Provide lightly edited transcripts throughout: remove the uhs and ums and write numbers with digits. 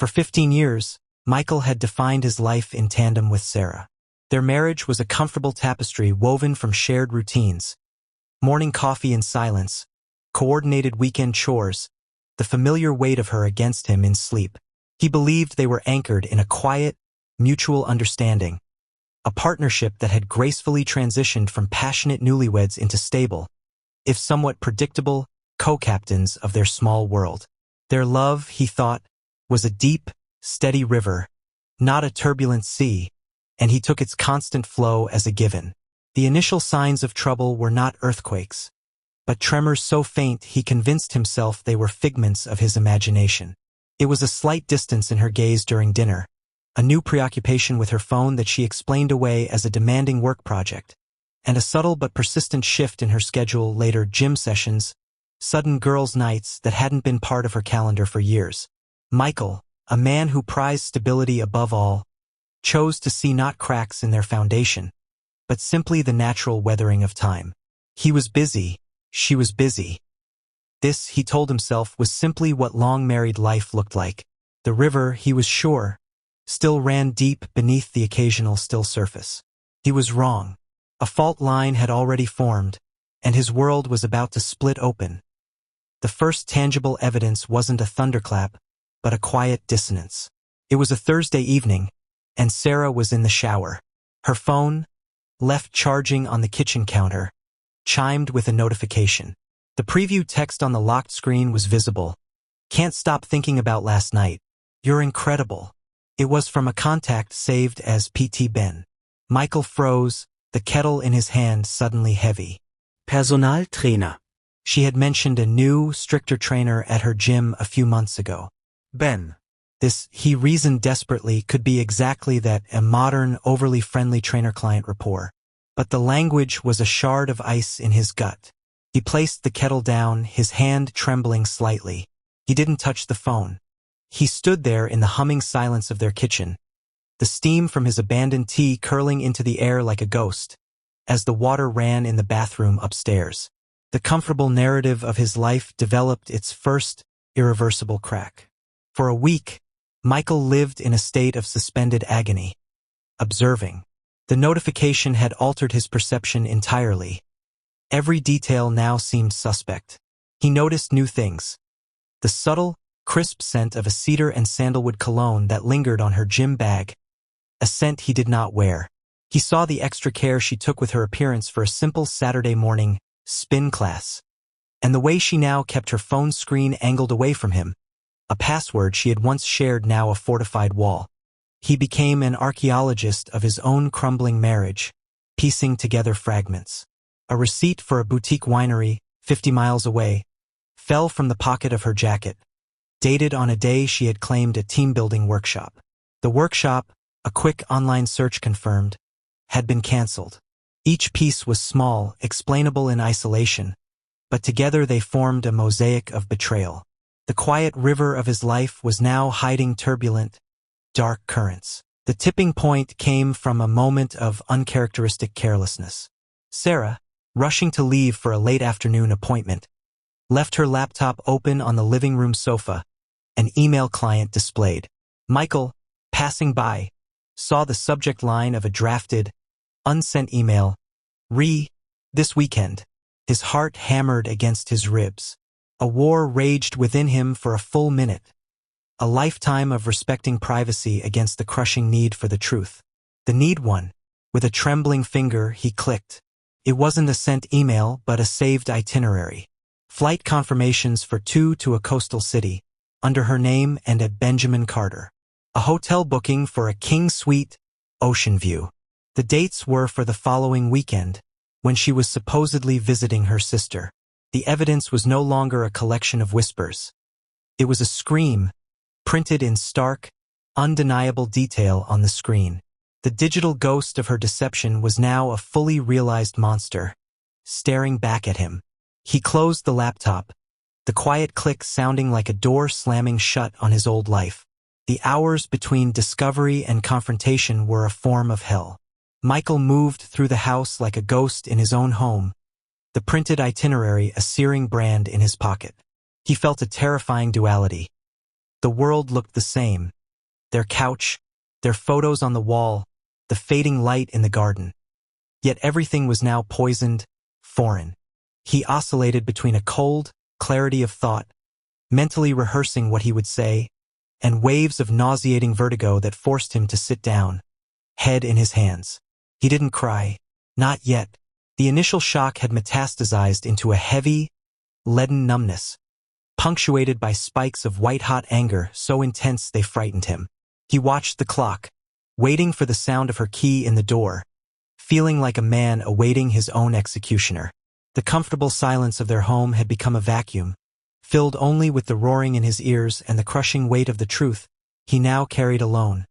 For 15 years, Michael had defined his life in tandem with Sarah. Their marriage was a comfortable tapestry woven from shared routines. Morning coffee in silence, coordinated weekend chores, the familiar weight of her against him in sleep. He believed they were anchored in a quiet, mutual understanding, a partnership that had gracefully transitioned from passionate newlyweds into stable, if somewhat predictable, co-captains of their small world. Their love, he thought, was a deep, steady river, not a turbulent sea, and he took its constant flow as a given. The initial signs of trouble were not earthquakes, but tremors so faint he convinced himself they were figments of his imagination. It was a slight distance in her gaze during dinner, a new preoccupation with her phone that she explained away as a demanding work project, and a subtle but persistent shift in her schedule later: gym sessions, sudden girls' nights that hadn't been part of her calendar for years. Michael, a man who prized stability above all, chose to see not cracks in their foundation, but simply the natural weathering of time. He was busy, she was busy. This, he told himself, was simply what long married life looked like. The river, he was sure, still ran deep beneath the occasional still surface. He was wrong. A fault line had already formed, and his world was about to split open. The first tangible evidence wasn't a thunderclap, but a quiet dissonance. It was a Thursday evening, and Sarah was in the shower. Her phone, left charging on the kitchen counter, chimed with a notification. The preview text on the locked screen was visible. "Can't stop thinking about last night. You're incredible." It was from a contact saved as PT Ben. Michael froze, the kettle in his hand suddenly heavy. Personaltrainer. She had mentioned a new, stricter trainer at her gym a few months ago. Ben. This, he reasoned desperately, could be exactly that: a modern, overly friendly trainer-client rapport. But the language was a shard of ice in his gut. He placed the kettle down, his hand trembling slightly. He didn't touch the phone. He stood there in the humming silence of their kitchen, the steam from his abandoned tea curling into the air like a ghost, as the water ran in the bathroom upstairs. The comfortable narrative of his life developed its first irreversible crack. For a week, Michael lived in a state of suspended agony, observing. The notification had altered his perception entirely. Every detail now seemed suspect. He noticed new things. The subtle, crisp scent of a cedar and sandalwood cologne that lingered on her gym bag, a scent he did not wear. He saw the extra care she took with her appearance for a simple Saturday morning spin class, and the way she now kept her phone screen angled away from him, a password she had once shared, now a fortified wall. He became an archaeologist of his own crumbling marriage, piecing together fragments. A receipt for a boutique winery, 50 miles away, fell from the pocket of her jacket, dated on a day she had claimed a team-building workshop. The workshop, a quick online search confirmed, had been cancelled. Each piece was small, explainable in isolation, but together they formed a mosaic of betrayal. The quiet river of his life was now hiding turbulent, dark currents. The tipping point came from a moment of uncharacteristic carelessness. Sarah, rushing to leave for a late afternoon appointment, left her laptop open on the living room sofa, an email client displayed. Michael, passing by, saw the subject line of a drafted, unsent email: this weekend. His heart hammered against his ribs. A war raged within him for a full minute. A lifetime of respecting privacy against the crushing need for the truth. The need won. With a trembling finger, he clicked. It wasn't a sent email, but a saved itinerary. Flight confirmations for 2 to a coastal city, under her name and at Benjamin Carter. A hotel booking for a king suite, ocean view. The dates were for the following weekend, when she was supposedly visiting her sister. The evidence was no longer a collection of whispers. It was a scream, printed in stark, undeniable detail on the screen. The digital ghost of her deception was now a fully realized monster, staring back at him. He closed the laptop, the quiet click sounding like a door slamming shut on his old life. The hours between discovery and confrontation were a form of hell. Michael moved through the house like a ghost in his own home, the printed itinerary a searing brand in his pocket. He felt a terrifying duality. The world looked the same. Their couch, their photos on the wall, the fading light in the garden. Yet everything was now poisoned, foreign. He oscillated between a cold clarity of thought, mentally rehearsing what he would say, and waves of nauseating vertigo that forced him to sit down, head in his hands. He didn't cry. Not yet. The initial shock had metastasized into a heavy, leaden numbness, punctuated by spikes of white-hot anger so intense they frightened him. He watched the clock, waiting for the sound of her key in the door, feeling like a man awaiting his own executioner. The comfortable silence of their home had become a vacuum, filled only with the roaring in his ears and the crushing weight of the truth he now carried alone.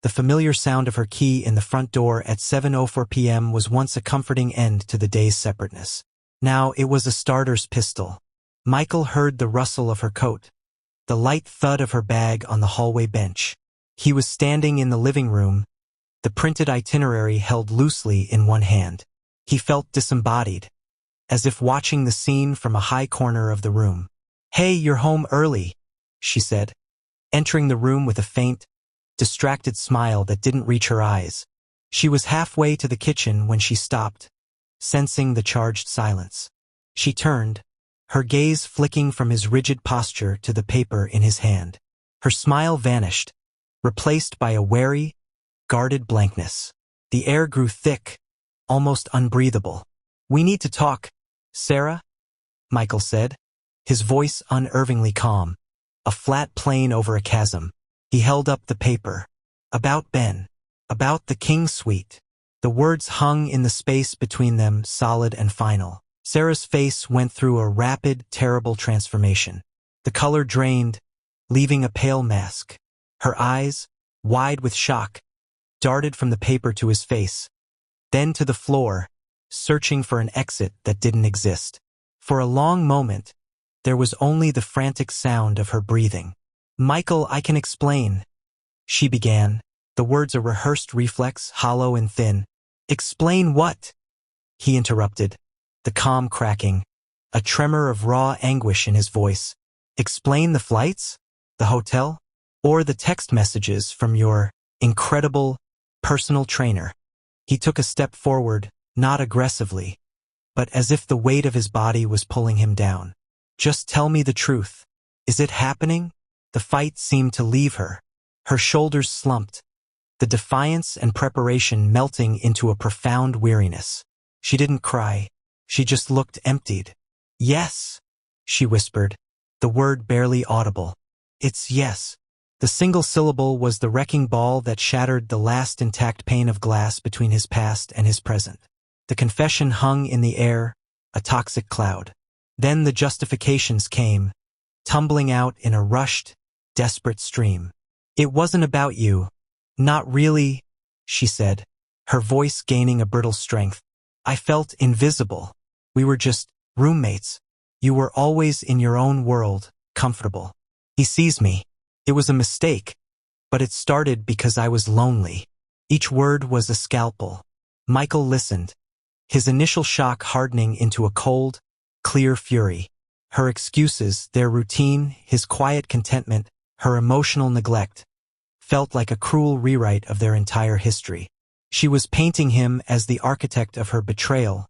The familiar sound of her key in the front door at 7:04 p.m. was once a comforting end to the day's separateness. Now it was a starter's pistol. Michael heard the rustle of her coat, the light thud of her bag on the hallway bench. He was standing in the living room, the printed itinerary held loosely in one hand. He felt disembodied, as if watching the scene from a high corner of the room. "Hey, you're home early," she said, entering the room with a faint, distracted smile that didn't reach her eyes. She was halfway to the kitchen when she stopped, sensing the charged silence. She turned, her gaze flicking from his rigid posture to the paper in his hand. Her smile vanished, replaced by a wary, guarded blankness. The air grew thick, almost unbreathable. "We need to talk, Sarah," Michael said, his voice unervingly calm, a flat plane over a chasm. He held up the paper. "About Ben. About the King's Suite." The words hung in the space between them, solid and final. Sarah's face went through a rapid, terrible transformation. The color drained, leaving a pale mask. Her eyes, wide with shock, darted from the paper to his face, then to the floor, searching for an exit that didn't exist. For a long moment, there was only the frantic sound of her breathing. "Michael, I can explain," she began, the words a rehearsed reflex, hollow and thin. "Explain what?" he interrupted, the calm cracking, a tremor of raw anguish in his voice. "Explain the flights? The hotel? Or the text messages from your incredible personal trainer?" He took a step forward, not aggressively, but as if the weight of his body was pulling him down. "Just tell me the truth. Is it happening?" The fight seemed to leave her. Her shoulders slumped, the defiance and preparation melting into a profound weariness. She didn't cry. She just looked emptied. "Yes," she whispered, the word barely audible. "It's yes." The single syllable was the wrecking ball that shattered the last intact pane of glass between his past and his present. The confession hung in the air, a toxic cloud. Then the justifications came, tumbling out in a rushed, desperate stream. "It wasn't about you." "Not really," she said, her voice gaining a brittle strength. "I felt invisible. We were just roommates. You were always in your own world, comfortable. He sees me. It was a mistake, but it started because I was lonely." Each word was a scalpel. Michael listened, his initial shock hardening into a cold, clear fury. Her excuses, their routine, his quiet contentment, her emotional neglect, felt like a cruel rewrite of their entire history. She was painting him as the architect of her betrayal,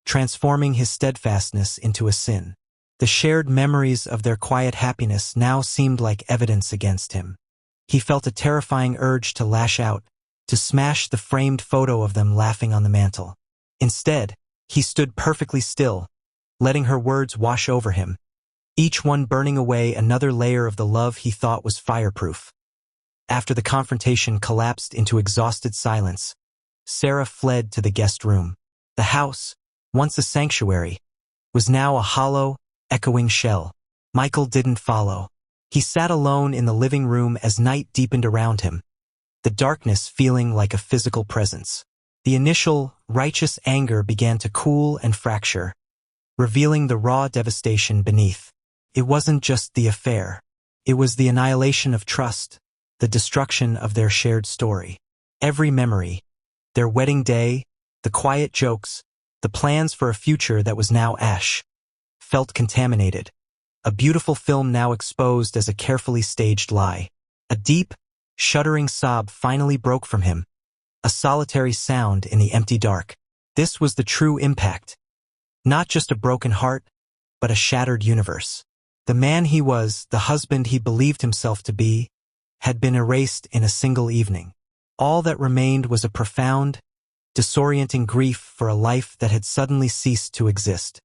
transforming his steadfastness into a sin. The shared memories of their quiet happiness now seemed like evidence against him. He felt a terrifying urge to lash out, to smash the framed photo of them laughing on the mantel. Instead, he stood perfectly still, letting her words wash over him, each one burning away another layer of the love he thought was fireproof. After the confrontation collapsed into exhausted silence, Sarah fled to the guest room. The house, once a sanctuary, was now a hollow, echoing shell. Michael didn't follow. He sat alone in the living room as night deepened around him, the darkness feeling like a physical presence. The initial, righteous anger began to cool and fracture, revealing the raw devastation beneath. It wasn't just the affair. It was the annihilation of trust, the destruction of their shared story. Every memory, their wedding day, the quiet jokes, the plans for a future that was now ash, felt contaminated. a beautiful film now exposed as a carefully staged lie. A deep, shuddering sob finally broke from him, a solitary sound in the empty dark. This was the true impact. Not just a broken heart, but a shattered universe. The man he was, the husband he believed himself to be, had been erased in a single evening. All that remained was a profound, disorienting grief for a life that had suddenly ceased to exist.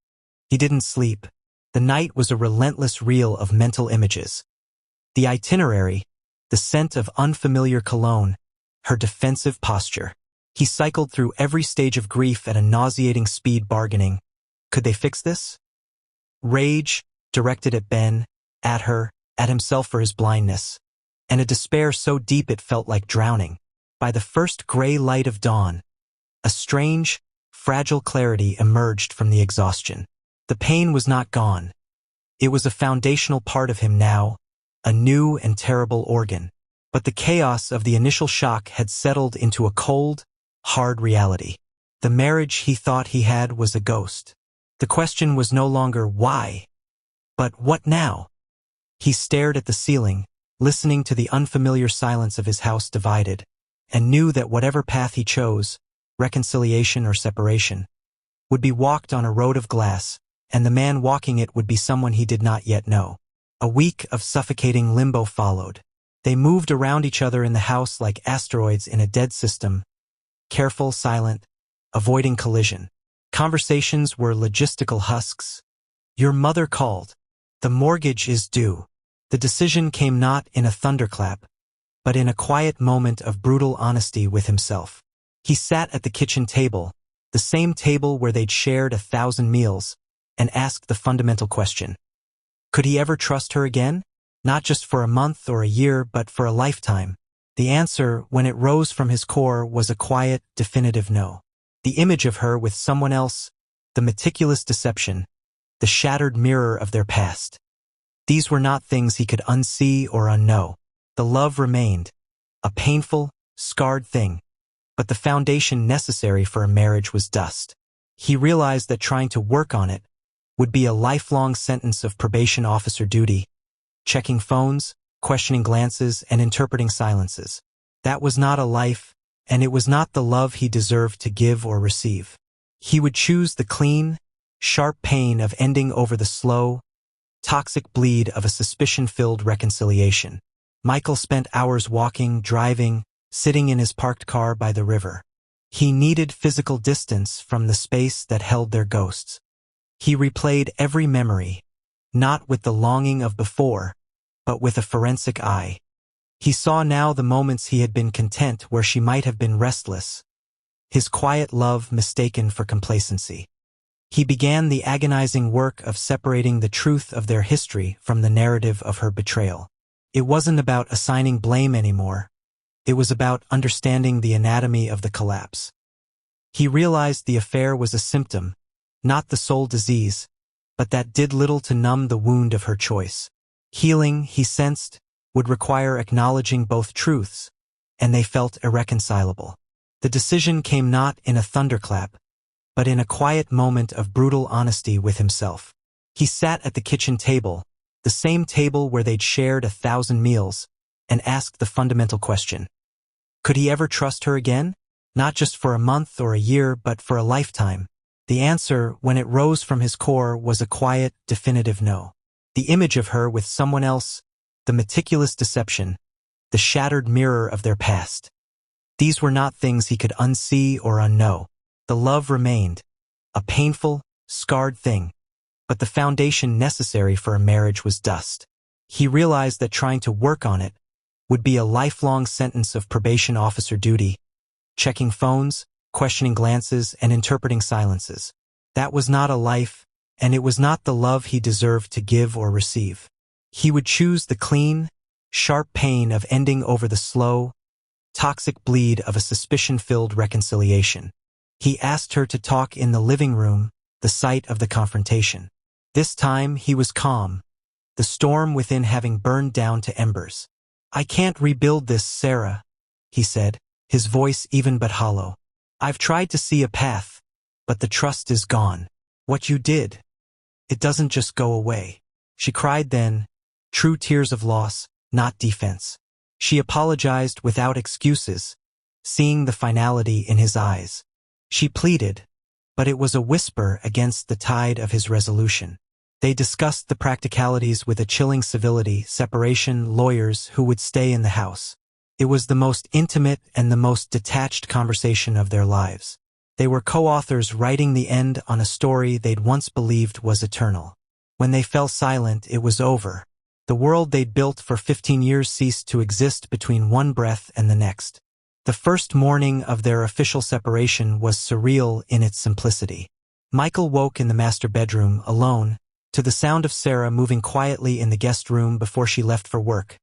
He didn't sleep. The night was a relentless reel of mental images. The itinerary, the scent of unfamiliar cologne, her defensive posture. He cycled through every stage of grief at a nauseating speed, bargaining. Could they fix this? Rage, directed at Ben, at her, at himself for his blindness, and a despair so deep it felt like drowning. By the first gray light of dawn, a strange, fragile clarity emerged from the exhaustion. The pain was not gone. It was a foundational part of him now, a new and terrible organ. But the chaos of the initial shock had settled into a cold, hard reality. The marriage he thought he had was a ghost. The question was no longer why, but what now? He stared at the ceiling, listening to the unfamiliar silence of his house divided, and knew that whatever path he chose, reconciliation or separation, would be walked on a road of glass, and the man walking it would be someone he did not yet know. A week of suffocating limbo followed. They moved around each other in the house like asteroids in a dead system, careful, silent, avoiding collision. Conversations were logistical husks. Your mother called. The mortgage is due. The decision came not in a thunderclap, but in a quiet moment of brutal honesty with himself. He sat at the kitchen table, the same table where they'd shared 1,000 meals, and asked the fundamental question. Could he ever trust her again? Not just for a month or a year, but for a lifetime. The answer, when it rose from his core, was a quiet, definitive no. The image of her with someone else, the meticulous deception, the shattered mirror of their past. These were not things he could unsee or unknow. The love remained, a painful, scarred thing, but the foundation necessary for a marriage was dust. He realized that trying to work on it would be a lifelong sentence of probation officer duty, checking phones, questioning glances, and interpreting silences. That was not a life, and it was not the love he deserved to give or receive. He would choose the clean, sharp pain of ending over the slow, toxic bleed of a suspicion-filled reconciliation. Michael spent hours walking, driving, sitting in his parked car by the river. He needed physical distance from the space that held their ghosts. He replayed every memory, not with the longing of before, but with a forensic eye. He saw now the moments he had been content where she might have been restless, his quiet love mistaken for complacency. He began the agonizing work of separating the truth of their history from the narrative of her betrayal. It wasn't about assigning blame anymore. It was about understanding the anatomy of the collapse. He realized the affair was a symptom, not the sole disease, but that did little to numb the wound of her choice. Healing, he sensed, would require acknowledging both truths, and they felt irreconcilable. The decision came not in a thunderclap, but in a quiet moment of brutal honesty with himself. He sat at the kitchen table, the same table where they'd shared 1,000 meals, and asked the fundamental question. Could he ever trust her again? Not just for a month or a year, but for a lifetime. The answer, when it rose from his core, was a quiet, definitive no. The image of her with someone else, the meticulous deception, the shattered mirror of their past. These were not things he could unsee or unknow. The love remained, a painful, scarred thing, but the foundation necessary for a marriage was dust. He realized that trying to work on it would be a lifelong sentence of probation officer duty, checking phones, questioning glances, and interpreting silences. That was not a life, and it was not the love he deserved to give or receive. He would choose the clean, sharp pain of ending over the slow, toxic bleed of a suspicion-filled reconciliation. He asked her to talk in the living room, the site of the confrontation. This time he was calm, the storm within having burned down to embers. I can't rebuild this, Sarah, he said, his voice even but hollow. I've tried to see a path, but the trust is gone. What you did, it doesn't just go away. She cried then, true tears of loss, not defense. She apologized without excuses, seeing the finality in his eyes. She pleaded, but it was a whisper against the tide of his resolution. They discussed the practicalities with a chilling civility, separation, lawyers who would stay in the house. It was the most intimate and the most detached conversation of their lives. They were co-authors writing the end on a story they'd once believed was eternal. When they fell silent, it was over. The world they'd built for 15 years ceased to exist between one breath and the next. The first morning of their official separation was surreal in its simplicity. Michael woke in the master bedroom, alone, to the sound of Sarah moving quietly in the guest room before she left for work,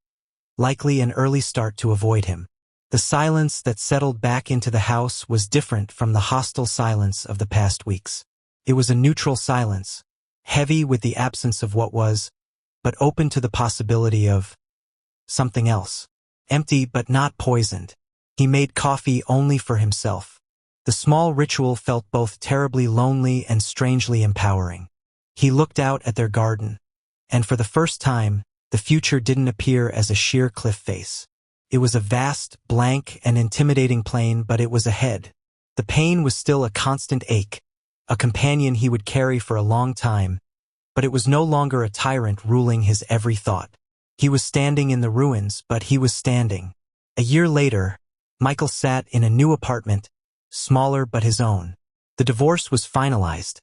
likely an early start to avoid him. The silence that settled back into the house was different from the hostile silence of the past weeks. It was a neutral silence, heavy with the absence of what was, but open to the possibility of something else. Empty but not poisoned. He made coffee only for himself. The small ritual felt both terribly lonely and strangely empowering. He looked out at their garden, and for the first time, the future didn't appear as a sheer cliff face. It was a vast, blank, and intimidating plain, but it was ahead. The pain was still a constant ache, a companion he would carry for a long time, but it was no longer a tyrant ruling his every thought. He was standing in the ruins, but he was standing. A year later, Michael sat in a new apartment, smaller but his own. The divorce was finalized,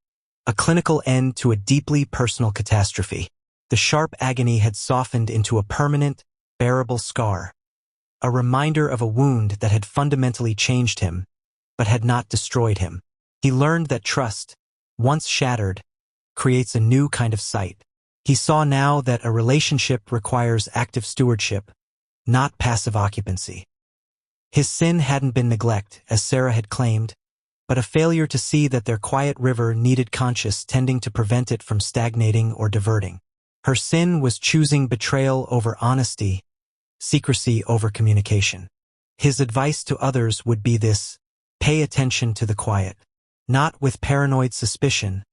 a clinical end to a deeply personal catastrophe. The sharp agony had softened into a permanent, bearable scar, a reminder of a wound that had fundamentally changed him, but had not destroyed him. He learned that trust, once shattered, creates a new kind of sight. He saw now that a relationship requires active stewardship, not passive occupancy. His sin hadn't been neglect, as Sarah had claimed, but a failure to see that their quiet river needed conscious tending to prevent it from stagnating or diverting. Her sin was choosing betrayal over honesty, secrecy over communication. His advice to others would be this: pay attention to the quiet, not with paranoid suspicion,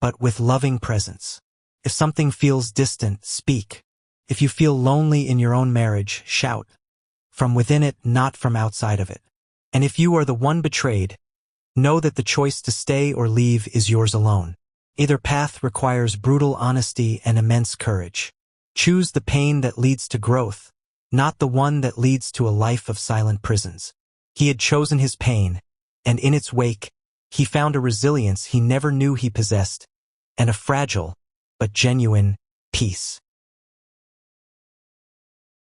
but with loving presence. If something feels distant, speak. If you feel lonely in your own marriage, shout. From within it, not from outside of it. And if you are the one betrayed, know that the choice to stay or leave is yours alone. Either path requires brutal honesty and immense courage. Choose the pain that leads to growth, not the one that leads to a life of silent prisons. He had chosen his pain, and in its wake, he found a resilience he never knew he possessed, and a fragile, but genuine, peace.